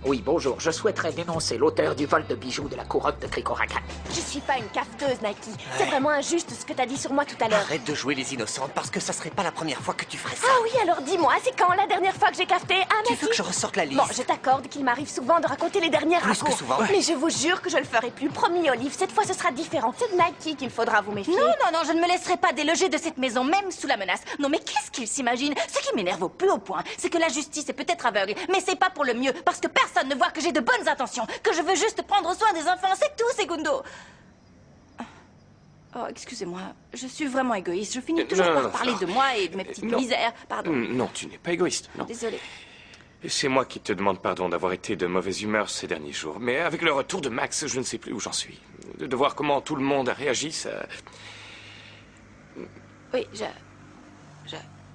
Oui, bonjour. Je souhaiterais dénoncer l'auteur du vol de bijoux de la couronne de Krikorakan. Je suis pas une cafeteuse, Nike. C'est vraiment injuste ce que t'as dit sur moi tout à l'heure. Arrête de jouer les innocentes parce que ça serait pas la première fois que tu ferais ça. Ah oui, alors dis-moi, c'est quand la dernière fois que j'ai cafeté, hein, Tu Nike? veux que je ressorte la liste? Bon, je t'accorde qu'il m'arrive souvent de raconter les dernières Plus que racos. souvent. Mais je vous jure que je le ferai plus. Promis, Olive, cette fois ce sera différent. C'est de Nike qu'il faudra vous méfier. Non, je ne me laisserai pas déloger de cette maison, même sous la menace. Non, mais qu'est-ce qu'il s'imagine? Ce qui m'énerve au plus haut point, c'est que la justice est peut-être aveugle, mais c'est pas pour le mieux, parce que personne ne voit que j'ai de bonnes intentions, que je veux juste prendre soin des enfants, c'est tout, Segundo. Oh, excusez-moi, je suis vraiment égoïste. Je finis toujours par parler de moi et de mes petites misères. Pardon. Non, tu n'es pas égoïste, non. Désolée. C'est moi qui te demande pardon d'avoir été de mauvaise humeur ces derniers jours. Mais avec le retour de Max, je ne sais plus où j'en suis. De voir comment tout le monde a réagi, ça... Oui, je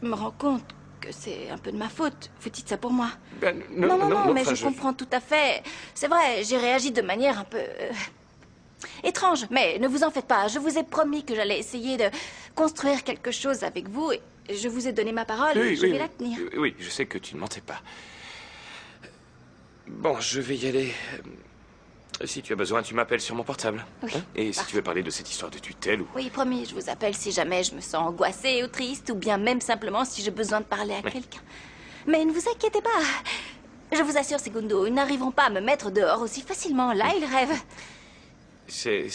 me rends compte que c'est un peu de ma faute. Vous dites ça pour moi. Non, mais je comprends tout à fait. C'est vrai, j'ai réagi de manière un peu... étrange. Mais ne vous en faites pas. Je vous ai promis que j'allais essayer de construire quelque chose avec vous. Et je vous ai donné ma parole et je vais la tenir. Oui, je sais que tu ne mentais pas. Bon, je vais y aller. Si tu as besoin, tu m'appelles sur mon portable. Oui, Et si tu veux parler de cette histoire de tutelle ou... Oui, promis, je vous appelle si jamais je me sens angoissée ou triste, ou bien même simplement si j'ai besoin de parler à quelqu'un. Mais ne vous inquiétez pas. Je vous assure, Segundo, ils n'arriveront pas à me mettre dehors aussi facilement. Là, ils rêvent. C'est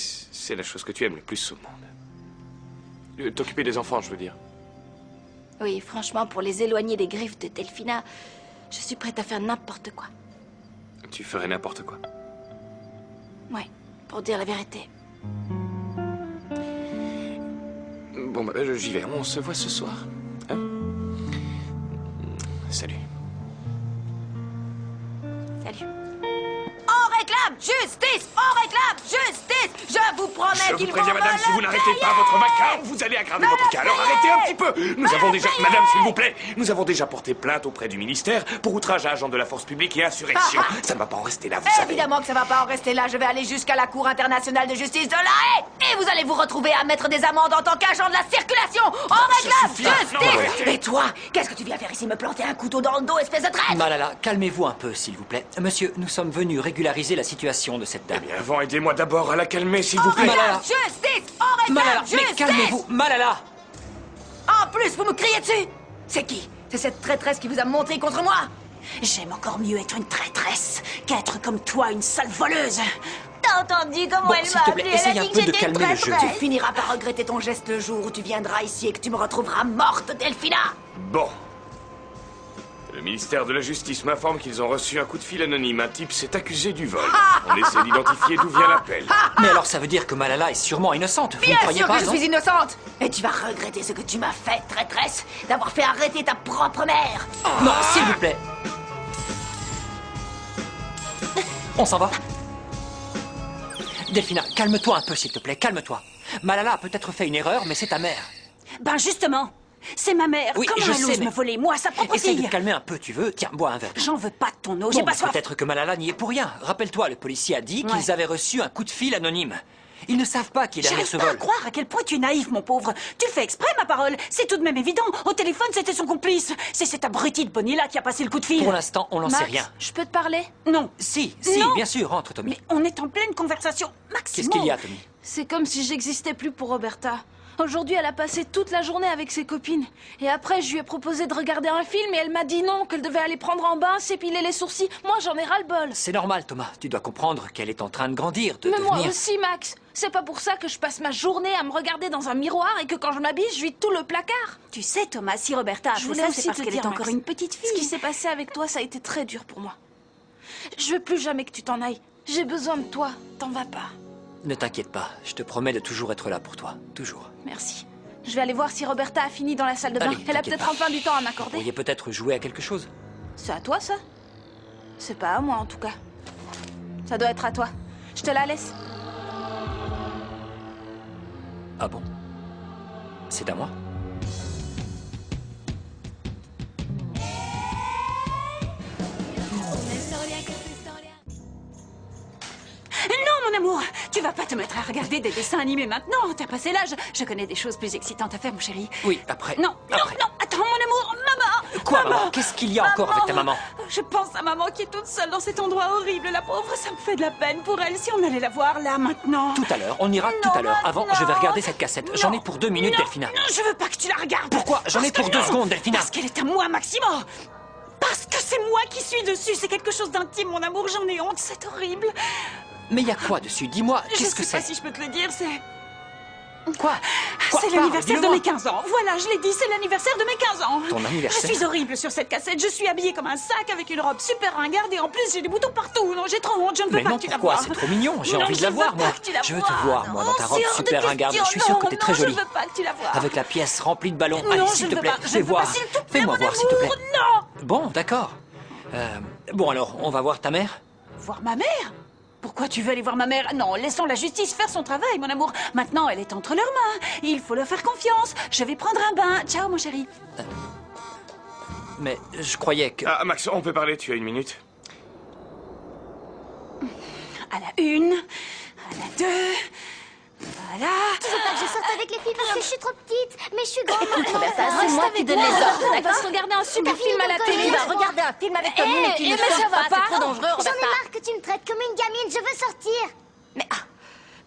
la chose que tu aimes le plus au monde. T'occuper des enfants, je veux dire. Oui, franchement, pour les éloigner des griffes de Delphina, je suis prête à faire n'importe quoi. Tu ferais n'importe quoi. Ouais, pour dire la vérité. Bon, bah, j'y vais. On se voit ce soir. Hein? Salut. Salut. On réclame justice! On réclame justice! Je vous promets Je qu'ils vous vont préviens, madame, me si vous le n'arrêtez pas payer! votre macabre, vous allez aggraver votre cas. Alors arrêtez un petit peu. Nous avons déjà... Madame, s'il vous plaît, nous avons déjà porté plainte auprès du ministère pour outrage à agent de la force publique et insurrection. Ça ne va pas en rester là, vous savez. Évidemment que ça va pas en rester là. Je vais aller jusqu'à la Cour internationale de justice de La Haye. Et vous allez vous retrouver à mettre des amendes en tant qu'agent de la circulation. On réclame justice! Et toi, qu'est-ce que tu viens faire ici? Me planter un couteau dans le dos, espèce de traître? Malala, calmez-vous un peu, s'il vous plaît. Monsieur, nous sommes venus régulariser la situation de cette dame. Eh bien, avant, aidez-moi d'abord à la calmer, s'il vous plaît. Malala. Justice! On réclame Malala, justice! mais calmez-vous, Malala! En plus, vous me criez dessus! C'est qui? C'est cette traîtresse qui vous a montré contre moi? J'aime encore mieux être une traîtresse qu'être comme toi, une sale voleuse. T'as entendu comment elle m'a appelé? Elle a dit que j'étais une traîtresse. Tu finiras par regretter ton geste le jour où tu viendras ici et que tu me retrouveras morte, Delphina. Bon. Le ministère de la Justice m'informe qu'ils ont reçu un coup de fil anonyme. Un type s'est accusé du vol. On essaie d'identifier d'où vient l'appel. Mais alors ça veut dire que Malala est sûrement innocente, vous ne Bien croyez sûr pas, que je non? suis innocente. Et tu vas regretter ce que tu m'as fait, traîtresse, d'avoir fait arrêter ta propre mère. Non, s'il vous plaît. On s'en va. Delphina, calme-toi un peu, s'il te plaît, calme-toi. Malala a peut-être fait une erreur, mais c'est ta mère. Ben justement, c'est ma mère. Oui, Comment je elle ose sais, mais... me voler, moi, sa propre Essaye de fille? te calmer un peu, tu veux? Tiens, bois un verre. J'en veux pas de ton eau, j'ai Bon, pas soif. peut-être que Malala n'y est pour rien. Rappelle-toi, le policier a dit Ouais. qu'ils avaient reçu un coup de fil anonyme. Ils ne savent pas qui est derrière J'arrive ce pas à vol. croire à quel point tu es naïf, mon pauvre. Tu le fais exprès, ma parole. C'est tout de même évident. Au téléphone, c'était son complice. C'est cet abruti de Bonilla qui a passé le coup de fil. Pour l'instant, on n'en sait Max, rien. Je peux te parler? Non. Si, Non. bien sûr, rentre, Tommy. Mais on est en pleine conversation. Maximo. Qu'est-ce qu'il y a, Tommy? C'est comme si j'existais plus pour Roberta. Aujourd'hui, elle a passé toute la journée avec ses copines. Et après, je lui ai proposé de regarder un film et elle m'a dit non, qu'elle devait aller prendre un bain, s'épiler les sourcils. Moi, j'en ai ras-le-bol. C'est normal, Thomas. Tu dois comprendre qu'elle est en train de grandir, de Mais moi devenir... aussi, Max. C'est pas pour ça que je passe ma journée à me regarder dans un miroir et que quand je m'habille, je vide tout le placard. Tu sais, Thomas, si Roberta a Je fait voulais ça, aussi c'est parce te qu'elle dire, est encore Max, une petite fille. Ce qui s'est passé avec toi, ça a été très dur pour moi. Je veux plus jamais que tu t'en ailles. J'ai besoin de toi. T'en vas pas. Ne t'inquiète pas. Je te promets de toujours être là pour toi. Toujours. Merci. Je vais aller voir si Roberta a fini dans la salle de bain. Allez, Elle a t'inquiète peut-être pas. enfin du temps à Vous m'accorder. pourriez peut-être jouer à quelque chose. C'est à toi, ça? C'est pas à moi, en tout cas. Ça doit être à toi. Je te la laisse. Ah bon? C'est à moi? Non, mon amour, tu vas pas te mettre à regarder des dessins animés maintenant. T'as passé l'âge. Je connais des choses plus excitantes à faire, mon chéri. Oui, après. Non, non, non, attends, mon amour, maman. Quoi, maman, maman? Qu'est-ce qu'il y a encore avec ta maman? Je pense à maman qui est toute seule dans cet endroit horrible, la pauvre. Ça me fait de la peine pour elle. Si on allait la voir là, maintenant. Tout à l'heure, on ira tout à l'heure. Avant, je vais regarder cette cassette. J'en ai pour 2 minutes, Delphina. Non, je veux pas que tu la regardes. Pourquoi? J'en ai pour 2 secondes, Delphina. Parce qu'elle est à moi, Maximo. Parce que c'est moi qui suis dessus. C'est quelque chose d'intime, mon amour. J'en ai honte. C'est horrible. Mais il y a quoi dessus? Dis-moi, qu'est-ce que c'est? Je sais pas si je peux te le dire, c'est... Quoi? C'est l'anniversaire de mes 15 ans. Voilà, je l'ai dit, c'est l'anniversaire de mes 15 ans. Ton anniversaire? Je suis horrible sur cette cassette. Je suis habillée comme un sac avec une robe super ringarde et en plus j'ai des boutons partout. Non, j'ai trop honte, je ne veux pas que tu la vois. Mais non, pourquoi? C'est trop mignon. J'ai envie de la voir, moi. Je veux te voir, moi, dans ta robe super ringarde. Je suis sûre que t'es très jolie. Je veux pas que tu la vois. Avec la pièce remplie de ballons. Allez, s'il te plaît, fais voir. Fais-moi voir, s'il te plaît. Non! Bon, d'accord. Bon, alors, on va voir ta mère? Voir ma mère? Pourquoi tu veux aller voir ma mère? Non, laissons la justice faire son travail, mon amour. Maintenant, elle est entre leurs mains. Il faut leur faire confiance. Je vais prendre un bain. Ciao, mon chéri. Mais je croyais que... Ah, Max, on peut parler, tu as 1 minute? À la 1, à la 2... Voilà. Tu veux pas que je sorte avec les filles parce que je suis trop petite, mais je suis grande. Roberta, c'est moi qui donne les ordres. On va se regarder un super film à la télé. Tu vas regarder un film avec Tommy et qui ne sort pas. C'est trop dangereux, Roberta. J'en ai marre que tu me traites comme une gamine. Je veux sortir. Mais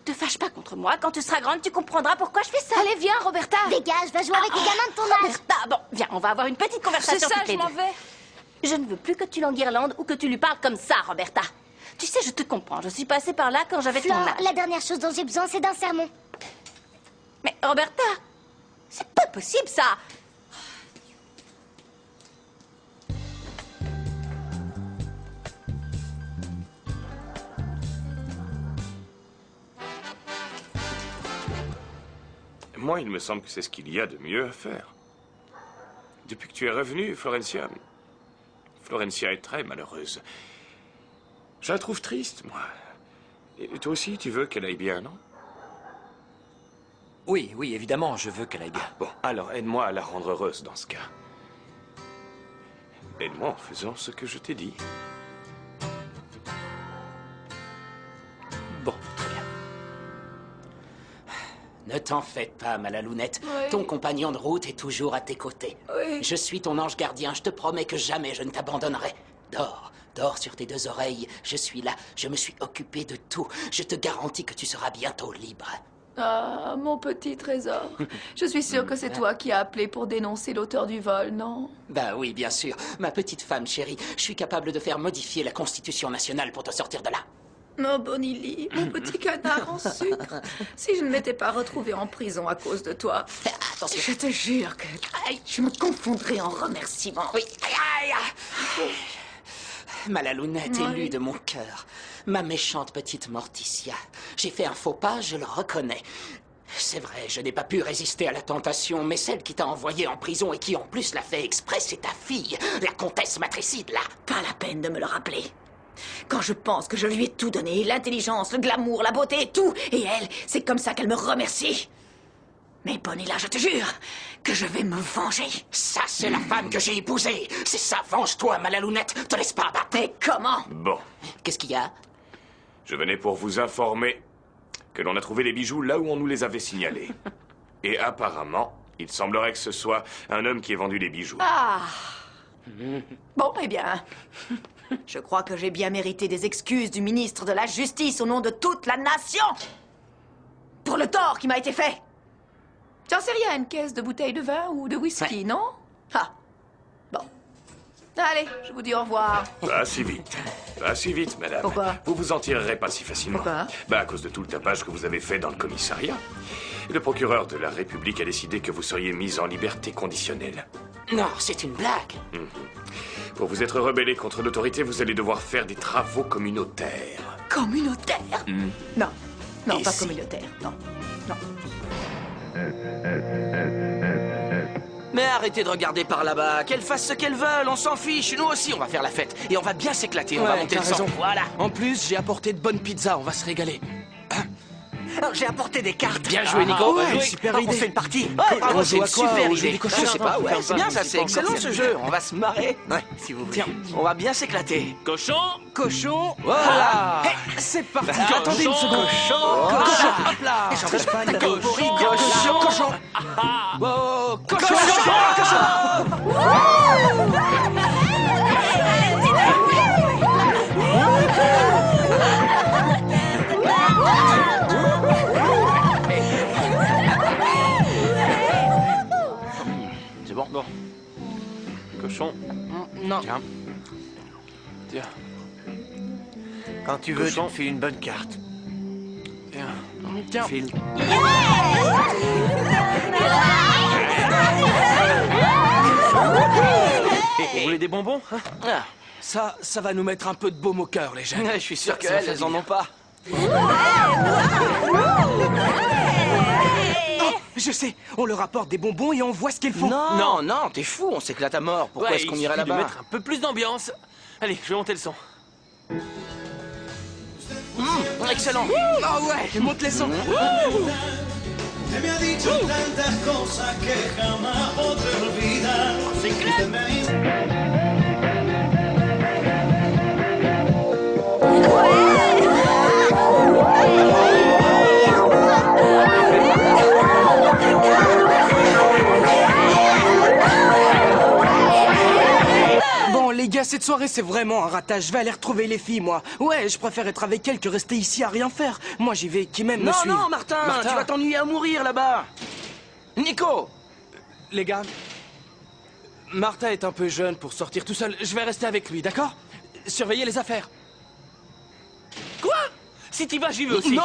te fâche pas contre moi. Quand tu seras grande, tu comprendras pourquoi je fais ça. Allez, viens, Roberta. Dégage, va jouer avec les gamins de ton âge. Roberta, bon, viens, on va avoir une petite conversation. C'est ça, je m'en vais. Je ne veux plus que tu l'enguirlandes ou que tu lui parles comme ça, Roberta. Tu sais, je te comprends. Je suis passée par là quand j'avais ton âge. La dernière chose dont j'ai besoin, c'est d'un sermon. Mais Roberta, c'est pas possible, ça. Moi, il me semble que c'est ce qu'il y a de mieux à faire. Depuis que tu es revenue, Florencia est très malheureuse. Je la trouve triste, moi. Et toi aussi, tu veux qu'elle aille bien, non? Oui, oui, évidemment, je veux qu'elle aille bien. Bon, alors aide-moi à la rendre heureuse dans ce cas. Aide-moi en faisant ce que je t'ai dit. Bon, très bien. Ne t'en fais pas, Malalounette. Oui. Ton compagnon de route est toujours à tes côtés. Oui. Je suis ton ange gardien. Je te promets que jamais je ne t'abandonnerai. Dors. Dors sur tes 2 oreilles. Je suis là. Je me suis occupé de tout. Je te garantis que tu seras bientôt libre. Ah, mon petit trésor. Je suis sûre que c'est toi qui as appelé pour dénoncer l'auteur du vol, non? Bah oui, bien sûr. Ma petite femme chérie, je suis capable de faire modifier la Constitution nationale pour te sortir de là. Oh, Bonnie, mon petit canard en sucre. Si je ne m'étais pas retrouvée en prison à cause de toi, attention. Je te jure que je me confondrais en remerciements. Oui. Aïe, aïe. Malalounette, élue de mon cœur. Ma méchante petite Morticia. J'ai fait un faux pas, je le reconnais. C'est vrai, je n'ai pas pu résister à la tentation, mais celle qui t'a envoyé en prison et qui en plus l'a fait exprès, c'est ta fille, la comtesse matricide, là. Pas la peine de me le rappeler. Quand je pense que je lui ai tout donné, l'intelligence, le glamour, la beauté, tout, et elle, c'est comme ça qu'elle me remercie. Mais Bonnie, là, je te jure que je vais me venger. Ça, c'est la femme que j'ai épousée. C'est ça, venge-toi, Malalounette. Te laisse pas abattre. Mais comment? Bon. Qu'est-ce qu'il y a? Je venais pour vous informer que l'on a trouvé les bijoux là où on nous les avait signalés. Et apparemment, il semblerait que ce soit un homme qui ait vendu les bijoux. Ah. Bon, eh bien, je crois que j'ai bien mérité des excuses du ministre de la Justice au nom de toute la nation pour le tort qui m'a été fait. J'en sais rien, une caisse de bouteilles de vin ou de whisky, non? Ah, bon. Allez, je vous dis au revoir. Pas si vite. Pas si vite, madame. Pourquoi? Vous vous en tirerez pas si facilement. Pourquoi? À cause de tout le tapage que vous avez fait dans le commissariat. Et le procureur de la République a décidé que vous seriez mise en liberté conditionnelle. Non, c'est une blague. Pour vous être rebellé contre l'autorité, vous allez devoir faire des travaux communautaires. Communautaire? Non, non, Et pas si? communautaire, non, non. Mais arrêtez de regarder par là-bas, qu'elles fassent ce qu'elles veulent, on s'en fiche, nous aussi on va faire la fête. Et on va bien s'éclater, on va monter le sang. Voilà. En plus, j'ai apporté de bonnes pizzas, on va se régaler. Alors, j'ai apporté des cartes. Bien joué, Nico. Ouais, super on idée. fait une partie. Ouais, on c'est une super idée. idée. Je sais pas, ouais, c'est bien ça, c'est excellent ce jeu. On va se marrer. Ouais, si vous voulez. Tiens, on va bien s'éclater. Cochon. Cochon, voilà. Hey, c'est parti. Attendez une seconde. Cochon, hop là. J'en veux pas de Cochon, cochon. Wow, cochon, cochon. cochon. Non. Tiens. Tiens. Quand tu veux, je me file une bonne carte. Tiens. File. Vous voulez des bonbons hein? Ça va nous mettre un peu de baume au cœur, les jeunes. Je suis sûr qu'elles en ont pas. Oh, je sais, on leur apporte des bonbons et on voit ce qu'ils font. Non, t'es fou, on s'éclate à mort. Pourquoi est-ce qu'on irait là-bas? Mettre un peu plus d'ambiance. Allez, je vais monter le son. Excellent. Ah ouais, monte les sons. C'est clair. Bon, les gars, cette soirée, c'est vraiment un ratage. Je vais aller retrouver les filles, moi. Ouais, je préfère être avec elles que rester ici à rien faire. Moi, j'y vais, qui même me suivent. Non, Martin, tu vas t'ennuyer à mourir là-bas. Nico! Les gars, Martin est un peu jeune pour sortir tout seul. Je vais rester avec lui, d'accord? Surveillez les affaires. Quoi? Si t'y vas, j'y vais aussi. Non!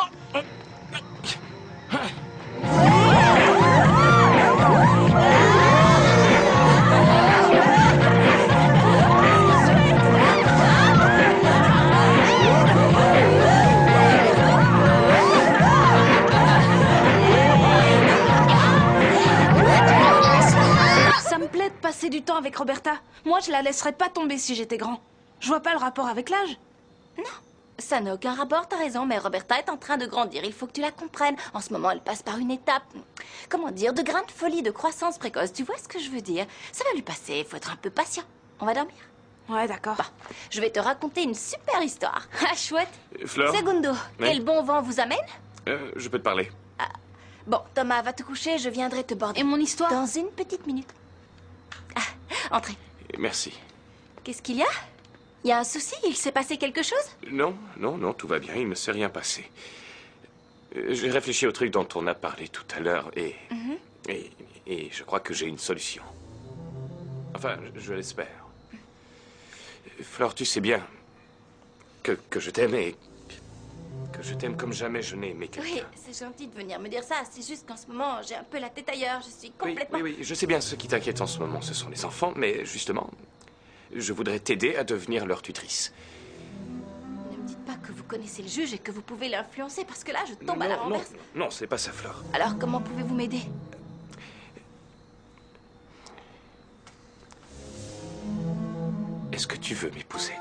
Ça me plaît de passer du temps avec Roberta. Moi, je la laisserais pas tomber si j'étais grand. Je vois pas le rapport avec l'âge. Non, ça n'a aucun rapport, t'as raison, mais Roberta est en train de grandir, il faut que tu la comprennes. En ce moment, elle passe par une étape, comment dire, de grain de folie, de croissance précoce. Tu vois ce que je veux dire? Ça va lui passer, il faut être un peu patient. On va dormir? Ouais, d'accord. Bon, je vais te raconter une super histoire. Ah, chouette. Fleur? Segundo, Oui. quel bon vent vous amène? Je peux te parler. Bon, Thomas, va te coucher, je viendrai te border. Et mon histoire? Dans une petite minute. Ah, entrez. Merci. Qu'est-ce qu'il y a? Il y a un souci? Il s'est passé quelque chose? Non, tout va bien, il ne s'est rien passé. J'ai réfléchi au truc dont on a parlé tout à l'heure et je crois que j'ai une solution. Enfin, je l'espère. Fleur, tu sais bien que je t'aime et que je t'aime comme jamais je n'ai aimé quelqu'un. Oui, c'est gentil de venir me dire ça. C'est juste qu'en ce moment, j'ai un peu la tête ailleurs. Je suis complètement... Oui, je sais bien, ce qui t'inquiète en ce moment, ce sont les enfants, mais justement, je voudrais t'aider à devenir leur tutrice. Ne me dites pas que vous connaissez le juge et que vous pouvez l'influencer, parce que là, je tombe à la renverse. Non, c'est pas ça, Fleur. Alors, comment pouvez-vous m'aider? Est-ce que tu veux m'épouser?